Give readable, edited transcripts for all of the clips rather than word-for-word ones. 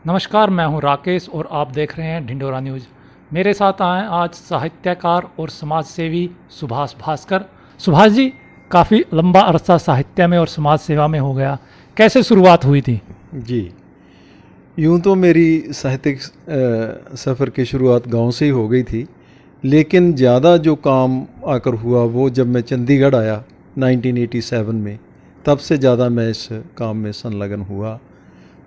नमस्कार, मैं हूं राकेश और आप देख रहे हैं ढिंडोरा न्यूज़। मेरे साथ आए आज साहित्यकार और समाज सेवी सुभाष भास्कर। सुभाष जी, काफ़ी लंबा अरसा साहित्य में और समाज सेवा में हो गया, कैसे शुरुआत हुई थी? जी, यूँ तो मेरी साहित्यिक सफ़र की शुरुआत गांव से ही हो गई थी, लेकिन ज़्यादा जो काम आकर हुआ वो जब मैं चंडीगढ़ आया 1987 में, तब से ज़्यादा मैं इस काम में संलग्न हुआ।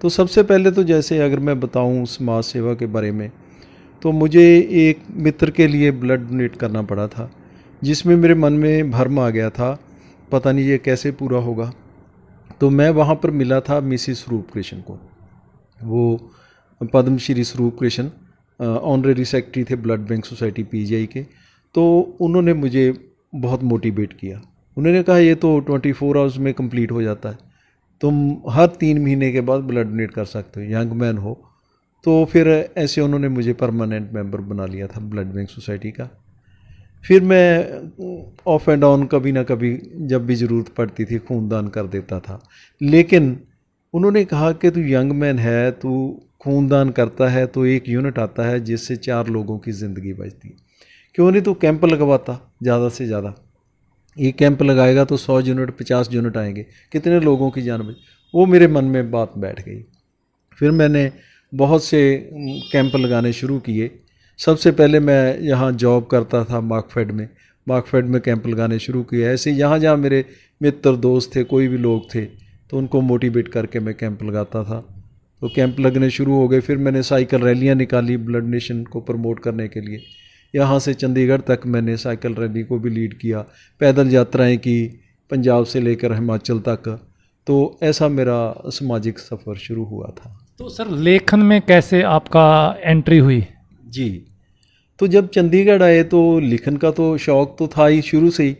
तो सबसे पहले तो जैसे अगर मैं बताऊं समाज सेवा के बारे में, तो मुझे एक मित्र के लिए ब्लड डोनेट करना पड़ा था, जिसमें मेरे मन में भ्रम आ गया था, पता नहीं ये कैसे पूरा होगा। तो मैं वहाँ पर मिला था मिसिस स्वरूप कृष्ण को। वो पद्मश्री स्वरूप कृष्ण ऑनरेरी सेक्रेटरी थे ब्लड बैंक सोसाइटी पीजीआई के। तो उन्होंने मुझे बहुत मोटिवेट किया। उन्होंने कहा ये तो 24 आवर्स में कंप्लीट हो जाता है, तुम हर 3 महीने के बाद ब्लड डोनेट कर सकते हो, यंग मैन हो। तो फिर ऐसे उन्होंने मुझे परमानेंट मेंबर बना लिया था ब्लड बैंक सोसाइटी का। फिर मैं ऑफ एंड ऑन कभी ना कभी जब भी ज़रूरत पड़ती थी खूनदान कर देता था। लेकिन उन्होंने कहा कि तू यंग मैन है, तू खूनदान करता है तो एक यूनिट आता है जिससे 4 लोगों की ज़िंदगी बचती है, क्यों नहीं तू कैंप लगवाता ज़्यादा से ज़्यादा। एक कैंप लगाएगा तो 100 यूनिट 50 यूनिट आएंगे, कितने लोगों की जान बच। वो मेरे मन में बात बैठ गई। फिर मैंने बहुत से कैंप लगाने शुरू किए। सबसे पहले मैं यहाँ जॉब करता था मार्कफेड में, मार्कफेड में कैंप लगाने शुरू किए। ऐसे जहाँ जहाँ मेरे मित्र दोस्त थे, कोई भी लोग थे, तो उनको मोटिवेट करके मैं कैंप लगाता था। तो कैंप लगने शुरू हो गए। फिर मैंने साइकिल रैलियाँ निकाली ब्लड डोनेशन को प्रमोट करने के लिए। यहाँ से चंडीगढ़ तक मैंने साइकिल रैली को भी लीड किया, पैदल यात्राएं की पंजाब से लेकर हिमाचल तक। तो ऐसा मेरा सामाजिक सफ़र शुरू हुआ था। तो सर, लेखन में कैसे आपका एंट्री हुई? जी, तो जब चंडीगढ़ आए तो लिखन का तो शौक़ तो था ही शुरू से ही,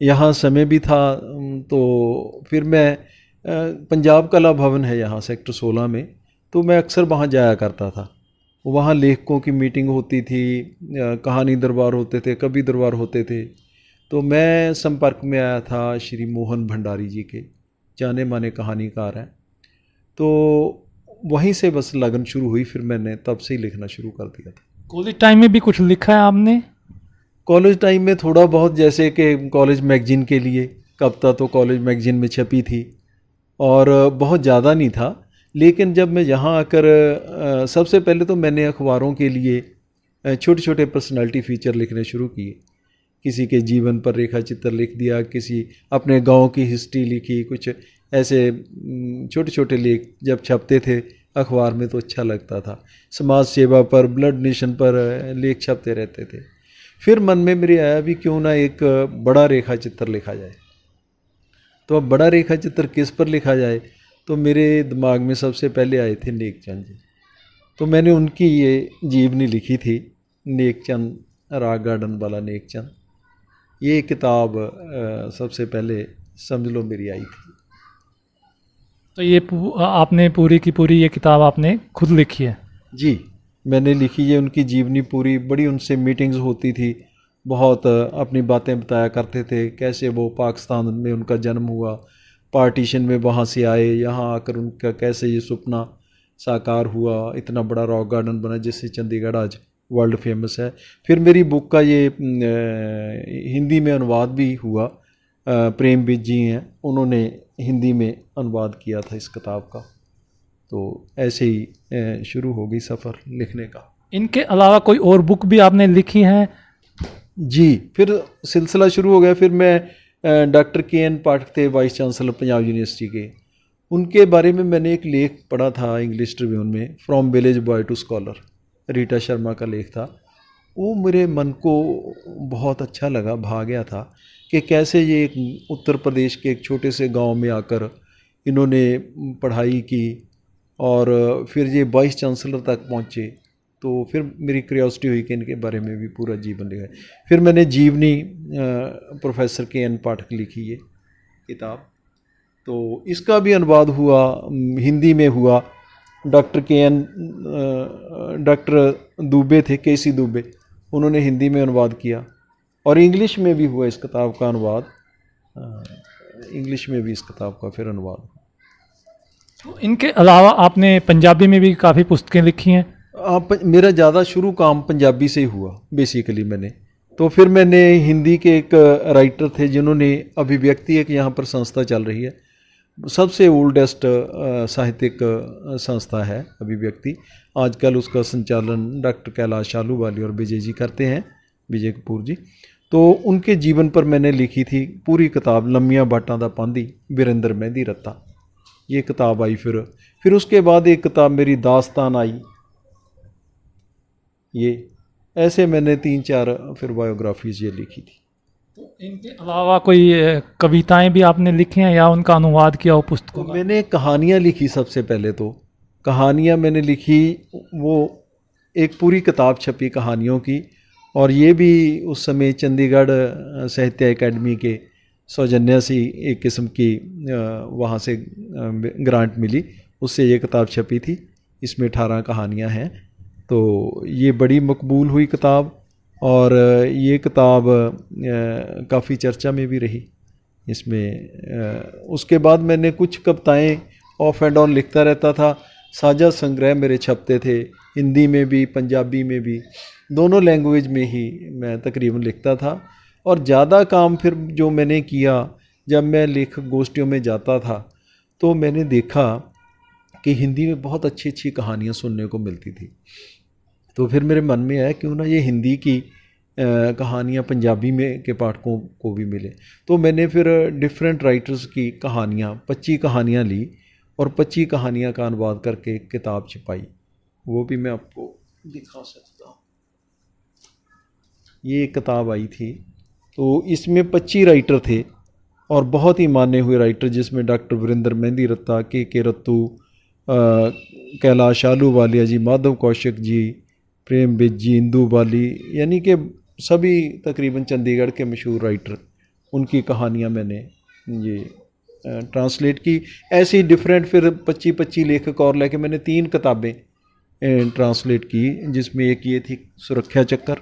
यहाँ समय भी था। तो फिर मैं पंजाब कला भवन है यहाँ सेक्टर 16 में, तो मैं अक्सर वहाँ जाया करता था। वहाँ लेखकों की मीटिंग होती थी, कहानी दरबार होते थे, कवि दरबार होते थे। तो मैं संपर्क में आया था श्री मोहन भंडारी जी के, जाने माने कहानीकार हैं। तो वहीं से बस लगन शुरू हुई। फिर मैंने तब से ही लिखना शुरू कर दिया था। कॉलेज टाइम में भी कुछ लिखा है आपने? कॉलेज टाइम में थोड़ा बहुत, जैसे कि कॉलेज मैगजीन के लिए कविता तो कॉलेज मैगजीन में छपी थी, और बहुत ज़्यादा नहीं था। लेकिन जब मैं यहाँ आकर सबसे पहले तो मैंने अखबारों के लिए छोटे छोटे पर्सनालिटी फीचर लिखने शुरू किए। किसी के जीवन पर रेखा चित्र लिख दिया, किसी अपने गांव की हिस्ट्री लिखी, कुछ ऐसे छोटे छोटे लेख जब छपते थे अखबार में तो अच्छा लगता था। समाज सेवा पर, ब्लड डोनेशन पर लेख छपते रहते थे। फिर मन में मेरे आया भी क्यों ना एक बड़ा रेखा चित्र लिखा जाए। तो अब बड़ा रेखा चित्र किस पर लिखा जाए, तो मेरे दिमाग में सबसे पहले आए थे नेकचंद जी। तो मैंने उनकी ये जीवनी लिखी थी, नेकचंद, राग गार्डन वाला नेकचंद। ये किताब सबसे पहले समझ लो मेरी आई थी। तो ये आपने पूरी की पूरी ये किताब आपने खुद लिखी है? जी, मैंने लिखी है उनकी जीवनी पूरी। बड़ी उनसे मीटिंग्स होती थी, बहुत अपनी बातें बताया करते थे, कैसे वो पाकिस्तान में उनका जन्म हुआ, पार्टीशन में वहाँ से आए, यहाँ आकर उनका कैसे ये सपना साकार हुआ, इतना बड़ा रॉक गार्डन बना जिससे चंडीगढ़ आज वर्ल्ड फेमस है। फिर मेरी बुक का ये हिंदी में अनुवाद भी हुआ। प्रेमवीर जी हैं, उन्होंने हिंदी में अनुवाद किया था इस किताब का। तो ऐसे ही शुरू हो गई सफ़र लिखने का। इनके अलावा कोई और बुक भी आपने लिखी है? जी, फिर सिलसिला शुरू हो गया। फिर मैं डॉक्टर के.एन. पाठक थे, वाइस चांसलर पंजाब यूनिवर्सिटी के। उनके बारे में मैंने एक लेख पढ़ा था इंग्लिश ट्रिब्यून में, from village boy to scholar, Rita Sharma का लेख था। वो मेरे मन को बहुत अच्छा लगा, भा गया था कि कैसे ये एक उत्तर प्रदेश के एक छोटे से गांव में आकर इन्होंने पढ़ाई की और फिर ये वाइस चांसलर तक पहुँचे। तो फिर मेरी क्यूरियोसिटी हुई कि इनके बारे में भी पूरा जीवन लिखा है। फिर मैंने जीवनी प्रोफेसर के.एन. पाठक लिखी ये किताब। तो इसका भी अनुवाद हुआ, हिंदी में हुआ। डॉक्टर दुबे थे, के.सी. दुबे, उन्होंने हिंदी में अनुवाद किया, और इंग्लिश में भी हुआ इस किताब का अनुवाद। इंग्लिश में भी इस किताब का फिर अनुवाद। तो इनके अलावा आपने पंजाबी में भी काफ़ी पुस्तकें लिखी हैं। मेरा ज़्यादा शुरू काम पंजाबी से ही हुआ बेसिकली। मैंने तो फिर मैंने हिंदी के एक राइटर थे जिन्होंने अभिव्यक्ति, एक यहाँ पर संस्था चल रही है, सबसे ओल्डेस्ट साहित्यिक संस्था है अभिव्यक्ति। आजकल उसका संचालन डॉक्टर कैलाश आलूवाली और विजय जी करते हैं, विजय कपूर जी। तो उनके जीवन पर मैंने लिखी थी पूरी किताब, लम्मियां बाटां दा पांदी वीरेंद्र मेहंदी रत्ता, ये किताब आई। फिर उसके बाद एक किताब मेरी दास्तान आई। ये ऐसे मैंने 3-4 फिर बायोग्राफीज ये लिखी थी। तो इनके अलावा कोई कविताएं भी आपने लिखी हैं या उनका अनुवाद किया हो पुस्तकों का? मैंने कहानियाँ लिखी। सबसे पहले तो कहानियाँ मैंने लिखी, वो एक पूरी किताब छपी कहानियों की। और ये भी उस समय चंडीगढ़ साहित्य एकेडमी के सौजन्य से एक किस्म की वहाँ से ग्रांट मिली, उससे ये किताब छपी थी। इसमें 18 कहानियाँ हैं। तो ये बड़ी मकबूल हुई किताब, और ये किताब काफ़ी चर्चा में भी रही इसमें। उसके बाद मैंने कुछ कविताएँ ऑफ एंड ऑन लिखता रहता था। साझा संग्रह मेरे छपते थे, हिंदी में भी पंजाबी में भी, दोनों लैंग्वेज में ही मैं तकरीबन लिखता था। और ज़्यादा काम फिर जो मैंने किया, जब मैं लेखक गोष्ठियों में जाता था तो मैंने देखा कि हिंदी में बहुत अच्छी अच्छी कहानियाँ सुनने को मिलती थी। तो फिर मेरे मन में आया क्यों ना ये हिंदी की कहानियाँ पंजाबी में के पाठकों को भी मिले। तो मैंने फिर डिफरेंट राइटर्स की कहानियाँ 25 कहानियाँ ली और 25 कहानियाँ का अनुवाद करके किताब छपाई। वो भी मैं आपको दिखा सकता हूँ। ये एक किताब आई थी, तो इसमें 25 राइटर थे और बहुत ही माने हुए राइटर, जिसमें डॉक्टर वीरेंद्र मेहंदी रत्ता, के रत्तू, कैलाश आलूवालिया जी, माधव कौशिक जी, प्रेम बिज जी, इंदू बाली, यानी कि सभी तकरीबन चंडीगढ़ के मशहूर राइटर, उनकी कहानियाँ मैंने ये ट्रांसलेट की। ऐसे ही डिफरेंट फिर 25 लेखक और लेके मैंने 3 किताबें ट्रांसलेट की, जिसमें एक ये थी सुरक्षा चक्कर,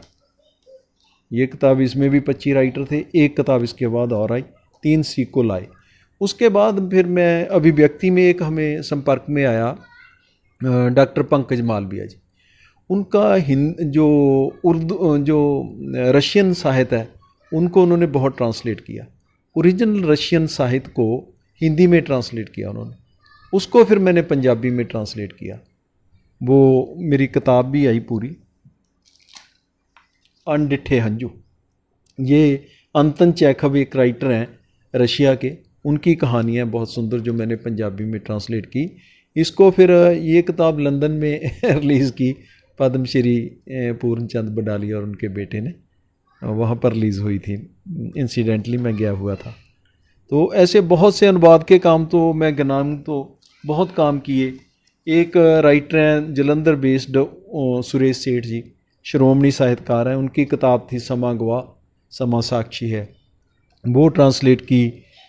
ये किताब, इसमें भी 25 राइटर थे। एक किताब इसके बाद और आई, 3 सीक्वल आए। उसके बाद फिर मैं अभिव्यक्ति में एक हमें संपर्क में आया डॉक्टर पंकज मालवीय जी। उनका जो उर्दू जो रशियन साहित्य है उनको उन्होंने बहुत ट्रांसलेट किया। ओरिजिनल रशियन साहित्य को हिंदी में ट्रांसलेट किया उन्होंने, उसको फिर मैंने पंजाबी में ट्रांसलेट किया। वो मेरी किताब भी आई पूरी, अनडिठे हंजू। ये अंतन चेखव एक राइटर हैं रशिया के, उनकी कहानियाँ बहुत सुंदर जो मैंने पंजाबी में ट्रांसलेट की। इसको फिर ये किताब लंदन में रिलीज़ की, पद्मश्री पूर्णचंद बडाली और उनके बेटे ने, वहाँ पर रिलीज़ हुई थी। इंसिडेंटली मैं गया हुआ था। तो ऐसे बहुत से अनुवाद के काम तो मैं गिनाऊं तो बहुत काम किए। एक राइटर हैं जलंधर बेस्ड सुरेश सेठ जी, श्रोमणी साहित्यकार हैं, उनकी किताब थी समा गवा समा साक्षी है, वो ट्रांसलेट की।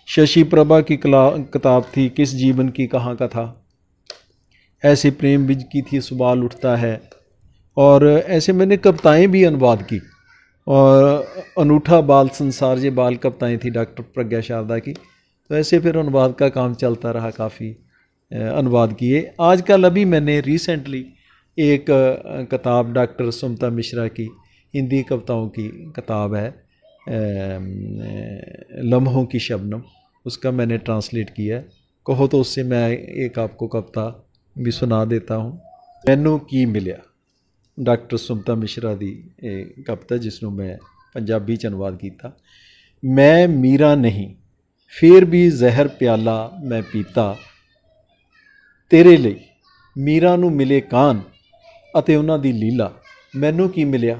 शशि प्रभा की किताब थी किस जीवन की कहाँ का था। ऐसे प्रेम बिज की थी सवाल उठता है। और ऐसे मैंने कविताएँ भी अनुवाद की। और अनूठा बाल संसार ये बाल कविताएँ थी डॉक्टर प्रज्ञा शारदा की। तो ऐसे फिर अनुवाद का काम चलता रहा, काफ़ी अनुवाद किए। आजकल अभी मैंने रिसेंटली एक किताब डॉक्टर सुमता मिश्रा की हिंदी कविताओं की किताब है, लम्हों की शबनम, उसका मैंने ट्रांसलेट किया है। कहो तो उससे मैं एक आपको कविता भी सुना देता हूँ। मैनू की मिलिया, डॉक्टर सुमता मिश्रा दी कविता, जिसनों मैं पंजाबी च अनुवाद किया। मैं मीरा नहीं फिर भी जहर प्याला मैं पीता, तेरे ਲਈ मीरा ਨੂੰ मिले कान ਅਤੇ ਉਹਨਾਂ ਦੀ लीला। मैनू की मिलिया,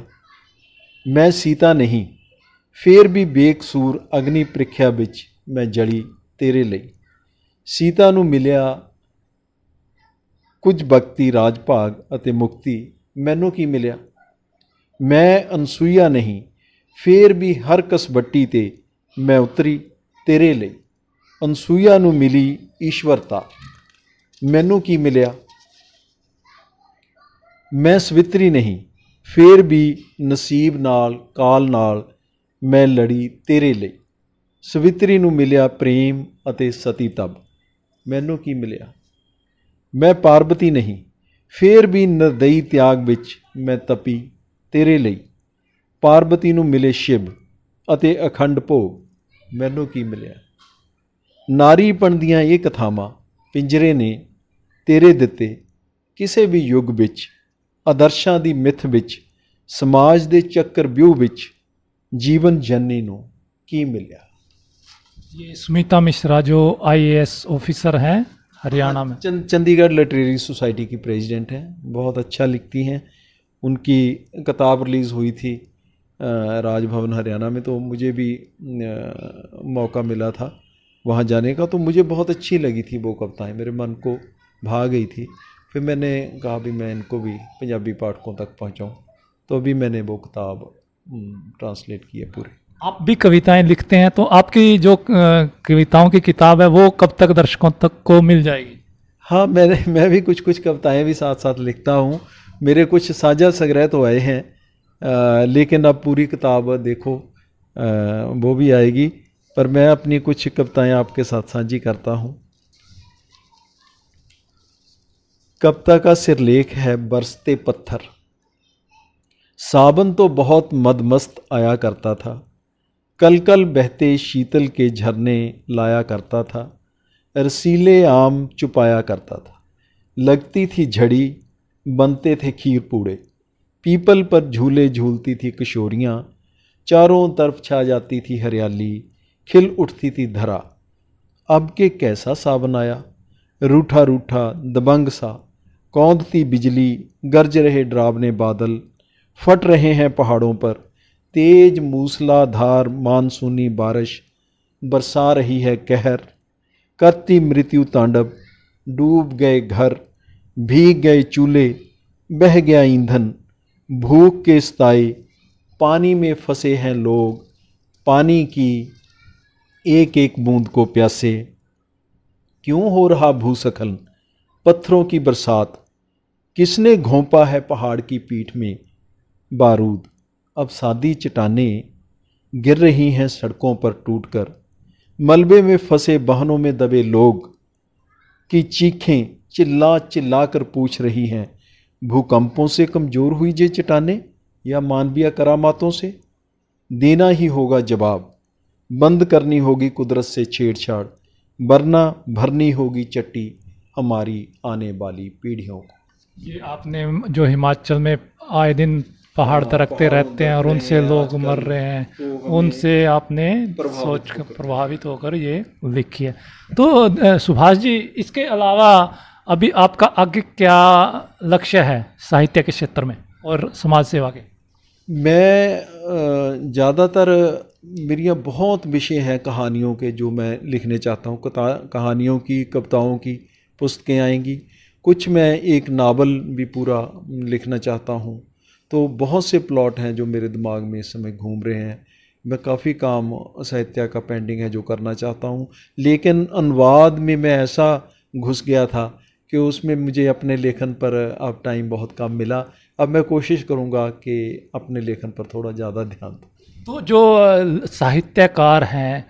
मैं सीता नहीं फिर भी बेकसूर अग्नि ਪ੍ਰੀਖਿਆ ਵਿੱਚ मैं जली तेरे ਲਈ। सीता ਨੂੰ मिलिया कुछ भक्ति राज भाग ਅਤੇ मुक्ति। मैनू की मिलिया, मैं अनसुईया नहीं फिर भी हर कसबट्टी ते मैं उतरी तेरे ਲਈ। अनसुईया ਨੂੰ मिली ईश्वरता। मैनू की मिलिया, मैं सवित्री नहीं फिर भी नसीब नाल काल नाल मैं लड़ी तेरे ਲਈ। सवित्री ਨੂੰ मिलिया प्रेम ਅਤੇ सती तब। मैनू की मिलिया, मैं पार्वती नहीं, ਫੇਰ ਵੀ ਨਿਰਦਈ ਤਿਆਗ ਵਿੱਚ ਮੈਂ ਤਪੀ ਤੇਰੇ ਲਈ। ਪਾਰਵਤੀ ਨੂੰ ਮਿਲੇ ਸ਼ਿਵ ਅਤੇ ਅਖੰਡ ਭੋਗ, ਮੈਨੂੰ ਕੀ ਮਿਲਿਆ। ਨਾਰੀਪਣ ਦੀਆਂ ਇਹ ਕਥਾਵਾਂ ਪਿੰਜਰੇ ਨੇ ਤੇਰੇ ਦਿੱਤੇ, ਕਿਸੇ ਵੀ ਯੁੱਗ ਵਿੱਚ ਆਦਰਸ਼ਾਂ ਦੀ ਮਿੱਥ ਵਿੱਚ ਸਮਾਜ ਦੇ ਚੱਕਰ ਵਿਊਹ ਵਿੱਚ ਜੀਵਨ ਜਨਨੀ ਨੂੰ ਕੀ ਮਿਲਿਆ। ये सुमिता मिश्रा जो आईएएस ऑफिसर हैं हरियाणा में। चंडीगढ़ लिटरेरी सोसाइटी की प्रेसिडेंट हैं, बहुत अच्छा लिखती हैं। उनकी किताब रिलीज़ हुई थी राजभवन हरियाणा में, तो मुझे भी मौका मिला था वहाँ जाने का, तो मुझे बहुत अच्छी लगी थी वो कविताएं, मेरे मन को भा गई थी। फिर मैंने कहा भी मैं इनको भी पंजाबी पाठकों तक पहुँचाऊँ, तो अभी मैंने वो किताब ट्रांसलेट की है पूरी। आप भी कविताएं लिखते हैं, तो आपकी जो कविताओं की किताब है वो कब तक दर्शकों तक को मिल जाएगी? हाँ, मैं भी कुछ कविताएं भी साथ साथ लिखता हूँ। मेरे कुछ साझा संग्रह तो आए हैं, लेकिन अब पूरी किताब देखो वो भी आएगी, पर मैं अपनी कुछ कविताएं आपके साथ साझी करता हूँ। कविता का सिरलेख है बरसते पत्थर। सावन तो बहुत मदमस्त आया करता था, कल कल बहते शीतल के झरने लाया करता था, रसीले आम चुपाया करता था, लगती थी झड़ी बनते थे खीर पूड़े, पीपल पर झूले झूलती थी किशोरियाँ, चारों तरफ छा जाती थी हरियाली, खिल उठती थी धरा। अब के कैसा सावन आया, रूठा रूठा दबंग सा, कौंधती बिजली, गरज रहे डरावने बादल, फट रहे हैं पहाड़ों पर, तेज मूसलाधार मानसूनी बारिश बरसा रही है कहर, करती मृत्यु तांडव, डूब गए घर, भीग गए चूल्हे, बह गया ईंधन, भूख के सताए पानी में फंसे हैं लोग, पानी की एक एक बूंद को प्यासे। क्यों हो रहा भूस्खलन, पत्थरों की बरसात, किसने घोंपा है पहाड़ की पीठ में बारूद। अब सादी चट्टानें गिर रही हैं सड़कों पर टूटकर, मलबे में फंसे वाहनों में दबे लोग की चीखें चिल्ला चिल्ला कर पूछ रही हैं, भूकंपों से कमज़ोर हुई ये चट्टानें या मानवीय करामातों से। देना ही होगा जवाब, बंद करनी होगी कुदरत से छेड़छाड़, वरना भरनी होगी चट्टी हमारी आने वाली पीढ़ियों को। ये आपने जो हिमाचल में आए दिन पहाड़ दरकते रहते हैं और उनसे लोग मर रहे हैं, उनसे आपने सोच कर प्रभावित होकर ये लिखी है। तो सुभाष जी, इसके अलावा अभी आपका आगे क्या लक्ष्य है साहित्य के क्षेत्र में और समाज सेवा के? मैं ज़्यादातर मेरियाँ बहुत विषय हैं कहानियों के जो मैं लिखने चाहता हूँ। कहानियों की, कविताओं की पुस्तकें आएंगी, कुछ मैं एक नावल भी पूरा लिखना चाहता हूँ। तो बहुत से प्लॉट हैं जो मेरे दिमाग में इस समय घूम रहे हैं। मैं काफ़ी काम साहित्य का पेंडिंग है जो करना चाहता हूँ, लेकिन अनुवाद में मैं ऐसा घुस गया था कि उसमें मुझे अपने लेखन पर अब टाइम बहुत कम मिला। अब मैं कोशिश करूँगा कि अपने लेखन पर थोड़ा ज़्यादा ध्यान दूँ। तो जो साहित्यकार हैं,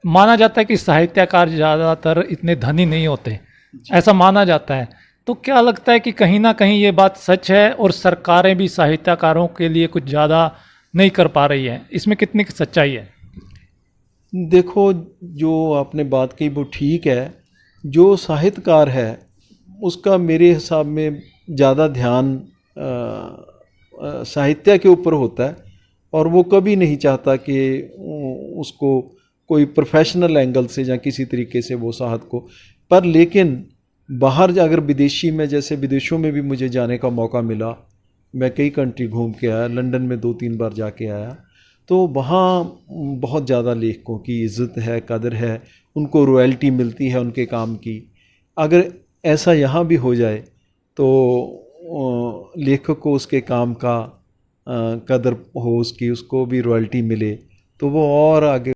माना जाता है कि साहित्यकार ज़्यादातर इतने धनी नहीं होते, ऐसा माना जाता है। तो क्या लगता है कि कहीं ना कहीं ये बात सच है और सरकारें भी साहित्यकारों के लिए कुछ ज़्यादा नहीं कर पा रही हैं? इसमें कितनी सच्चाई है? देखो, जो आपने बात कही वो ठीक है। जो साहित्यकार है उसका मेरे हिसाब में ज़्यादा ध्यान साहित्य के ऊपर होता है, और वो कभी नहीं चाहता कि उसको कोई प्रोफेशनल एंगल से या किसी तरीके से वो साहत को। पर लेकिन बाहर अगर विदेशी में, जैसे विदेशों में भी मुझे जाने का मौका मिला, मैं कई कंट्री घूम के आया, लंदन में 2-3 बार जाके आया, तो वहाँ बहुत ज़्यादा लेखकों की इज़्ज़त है, कदर है, उनको रॉयल्टी मिलती है उनके काम की। अगर ऐसा यहाँ भी हो जाए तो लेखक को उसके काम का कदर हो, उसकी, उसको भी रॉयल्टी मिले, तो वो और आगे